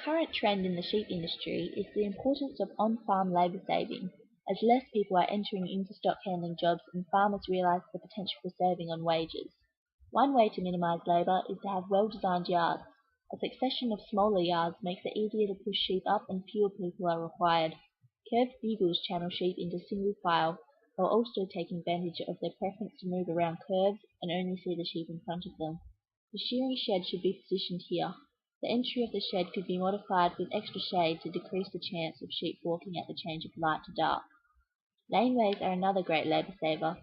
current trend in the sheep industry is the importance of on-farm labour saving, as less people are entering into stock handling jobs and farmers realise the potential for saving on wages. One way to minimise labour is to have well-designed yards. A succession of smaller yards makes it easier to push sheep up and fewer people are required. Curved bugles channel sheep into single file, while also taking advantage of their preference to move around curves and only see the sheep in front of them. The shearing shed should be positioned here. The entry of the shed could be modified with extra shade to decrease the chance of sheep walking at the change of light to dark. Laneways are another great labour saver.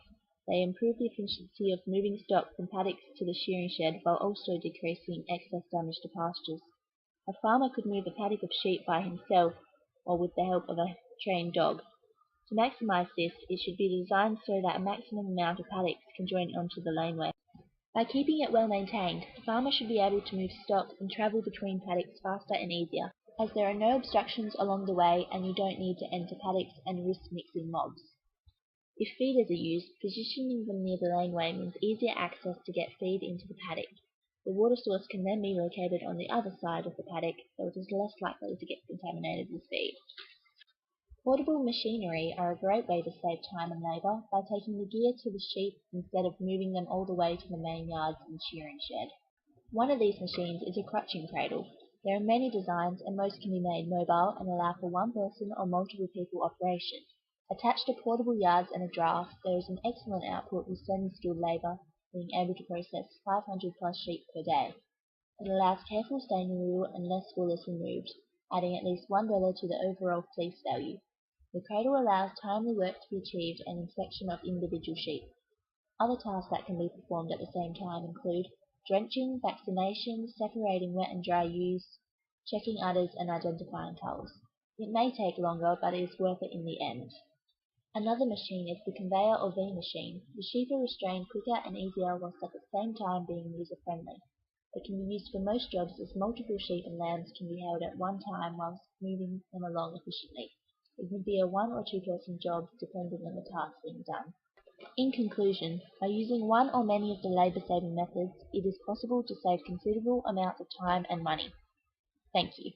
They improve the efficiency of moving stock from paddocks to the shearing shed while also decreasing excess damage to pastures. A farmer could move a paddock of sheep by himself or with the help of a trained dog. To maximise this, it should be designed so that a maximum amount of paddocks can join onto the laneway. By keeping it well maintained, the farmer should be able to move stock and travel between paddocks faster and easier, as there are no obstructions along the way and you don't need to enter paddocks and risk mixing mobs. If feeders are used, positioning them near the laneway means easier access to get feed into the paddock. The water source can then be located on the other side of the paddock, so it is less likely to get contaminated with feed. Portable machinery are a great way to save time and labour by taking the gear to the sheep instead of moving them all the way to the main yards and shearing shed. One of these machines is a crutching cradle. There are many designs and most can be made mobile and allow for one person or multiple people operation. Attached to portable yards and a draft, there is an excellent output with semi-skilled labour being able to process 500 plus sheep per day. It allows careful staying removal and less wool is removed, adding at least $1 to the overall fleece value. The cradle allows timely work to be achieved and inspection of individual sheep. Other tasks that can be performed at the same time include drenching, vaccination, separating wet and dry ewes, checking udders and identifying culls. It may take longer, but it is worth it in the end. Another machine is the conveyor or V machine. The sheep are restrained quicker and easier whilst at the same time being user-friendly. It can be used for most jobs as multiple sheep and lambs can be held at one time whilst moving them along efficiently. It can be a one or two person job depending on the task being done. In conclusion, by using one or many of the labour-saving methods, it is possible to save considerable amounts of time and money. Thank you.